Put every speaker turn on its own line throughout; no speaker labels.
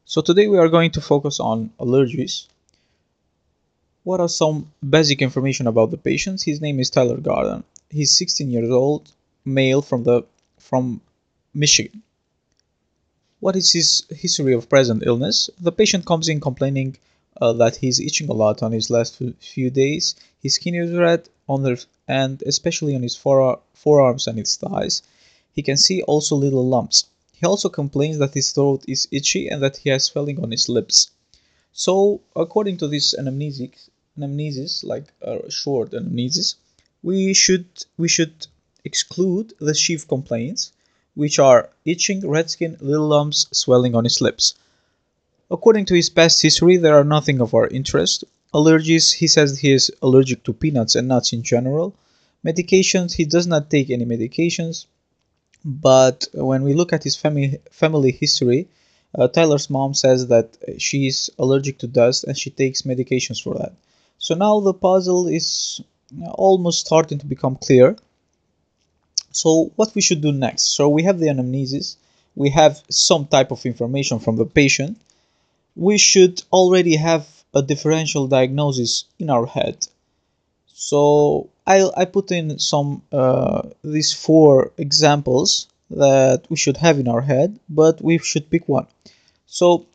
So today we are going to focus on allergies. What are some basic information about the patient? His name is Tyler Garden. He's 16 years old, male from Michigan. What is his history of present illness? The patient comes in complaining that he's itching a lot on his last few days. His skin is red and especially on his forearms and his thighs. He can see also little lumps. He also complains that his throat is itchy and that he has swelling on his lips. So, according to this anamnesis, like a short anamnesis, we should exclude the chief complaints, which are itching, red skin, little lumps, swelling on his lips. According to his past history, there are nothing of our interest. Allergies, he says he is allergic to peanuts and nuts in general. Medications, he does not take any medications. But when we look at his family history, Tyler's mom says that she's allergic to dust and she takes medications for that. So now the puzzle is almost starting to become clear. So what we should do next? So we have the anamnesis, we have some type of information from the patient. We should already have a differential diagnosis in our head. So I put in some these four examples that we should have in our head, but we should pick one. So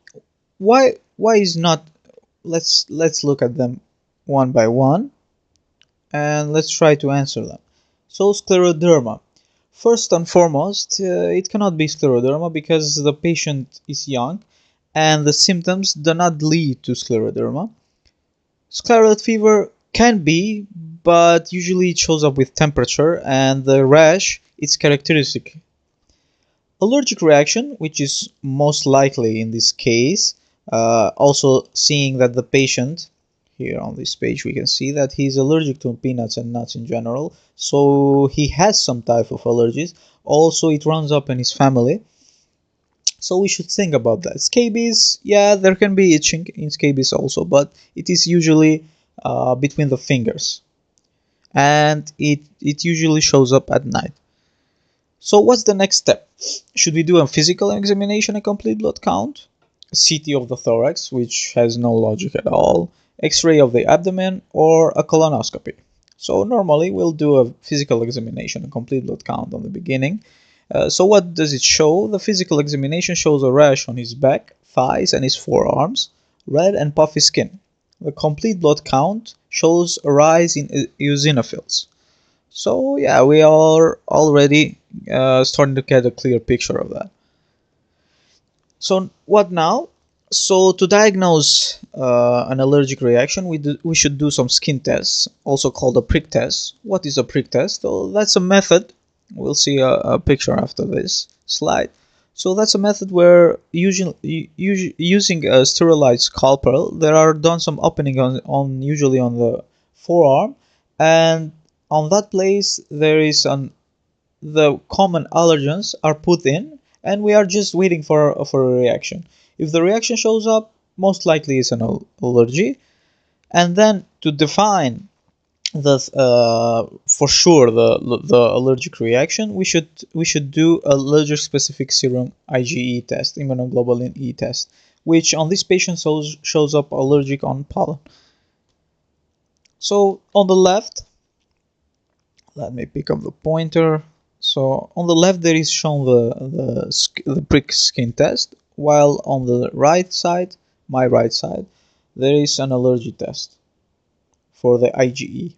why is not let's look at them one by one and let's try to answer them. So scleroderma. First and foremost, it cannot be scleroderma because the patient is young and the symptoms do not lead to scleroderma. Scarlet fever can be, but usually it shows up with temperature and the rash is characteristic. Allergic reaction, which is most likely in this case, also seeing that the patient, here on this page we can see that he's allergic to peanuts and nuts in general, so he has some type of allergies. Also it runs up in his family, so we should think about that. Scabies, yeah, there can be itching in scabies also, but it is usually between the fingers and it usually shows up at night. So what's the next step? Should we do a physical examination, a complete blood count, a CT of the thorax, which has no logic at all, X-ray of the abdomen, or a colonoscopy? So normally we'll do a physical examination, a complete blood count on the beginning. So what does it show? The physical examination shows a rash on his back, thighs, and his forearms, red and puffy skin. The complete blood count shows a rise in eosinophils. So yeah, we are already starting to get a clear picture of that. So what now? So to diagnose an allergic reaction, we should do some skin tests, also called a prick test. What is a prick test? So that's a method. We'll see a picture after this slide. So that's a method where using a sterilized scalpel, there are done some opening on usually on the forearm, and on that place there is the common allergens are put in, and we are just waiting for a reaction. If the reaction shows up, most likely it's an allergy. And then to define the for sure the allergic reaction, we should do allergic specific serum IgE test, immunoglobulin E test, which on this patient shows up allergic on pollen. So on the left, let me pick up the pointer. So on the left there is shown the prick skin test, while on the right side, my right side, there is an allergy test for the IgE.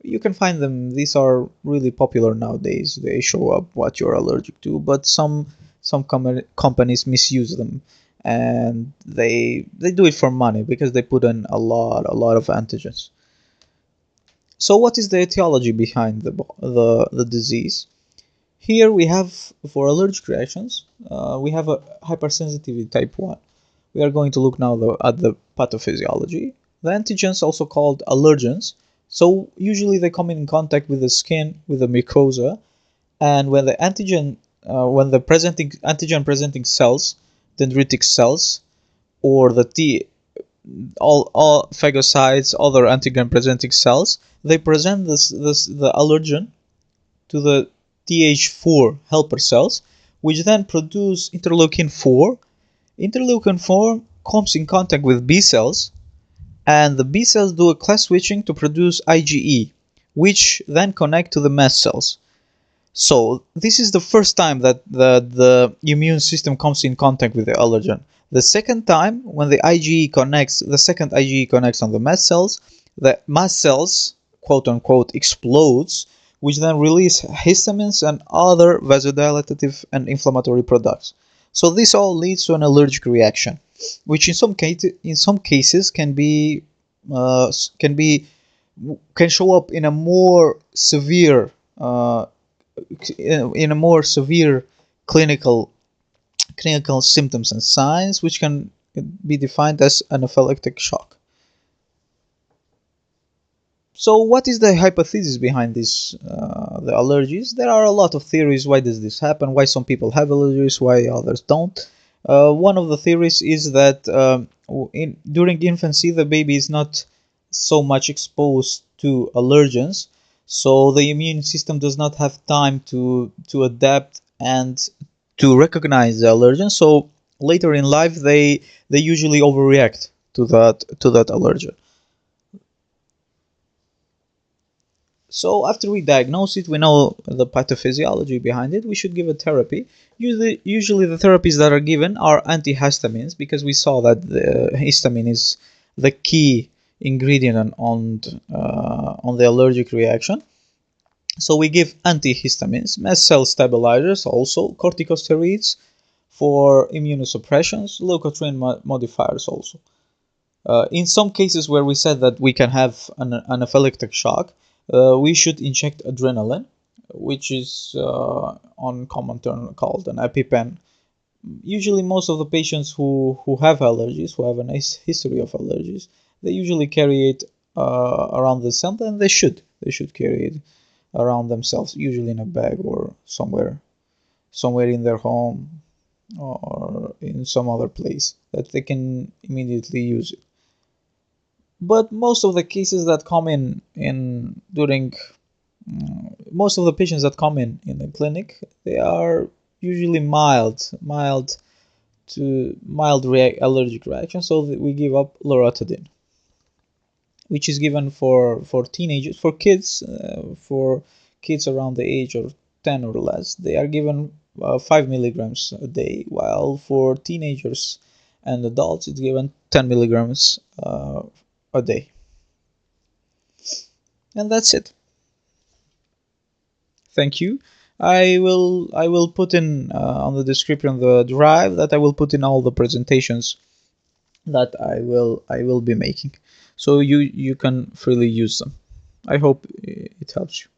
You can find them, these are really popular nowadays. They show up what you're allergic to, but some companies misuse them and they do it for money because they put in a lot of antigens. So what is the etiology behind the disease? Here we have, for allergic reactions, we have a hypersensitivity type 1. We are going to look now at the pathophysiology. The antigens, also called allergens, so usually they come in contact with the skin, with the mucosa, and when the antigen presenting cells, dendritic cells, or all phagocytes, other antigen presenting cells, they present the allergen to the Th4 helper cells, which then produce interleukin 4, Interleukin 4 comes in contact with B cells, and the B cells do a class switching to produce IgE, which then connect to the mast cells. So this is the first time that the immune system comes in contact with the allergen. The second time, when the second IgE connects on the mast cells, the mast cells, quote unquote, explodes, which then release histamines and other vasodilatative and inflammatory products. So this all leads to an allergic reaction, which in some cases uh, can be can show up in a more severe clinical symptoms and signs, which can be defined as anaphylactic shock. So what is the hypothesis behind the allergies? There are a lot of theories. Why does this happen? Why some people have allergies, why others don't? One of the theories is that during infancy the baby is not so much exposed to allergens, so the immune system does not have time to adapt and to recognize the allergen. So later in life they usually overreact to that allergen. So after we diagnose it, we know the pathophysiology behind it, we should give a therapy. Usually the therapies that are given are antihistamines, because we saw that the histamine is the key ingredient on the allergic reaction. So we give antihistamines, mast cell stabilizers, also corticosteroids for immunosuppressions, leukotriene modifiers also. In some cases where we said that we can have an anaphylactic shock, we should inject adrenaline, which is on common term called an EpiPen. Usually most of the patients who have allergies, who have a nice history of allergies, they usually carry it around themselves, and they should carry it around themselves, usually in a bag or somewhere in their home or in some other place that they can immediately use it. But most of the cases that come in during most of the patients that come in the clinic, they are usually mild allergic reaction, so that we give up loratadine, which is given for teenagers, for kids around the age of 10 or less. They are given 5 milligrams a day, while for teenagers and adults it's given 10 milligrams a day. And that's it. Thank you. I will put in on the description of the drive that I will put in all the presentations that I will be making, so you can freely use them. I hope it helps you.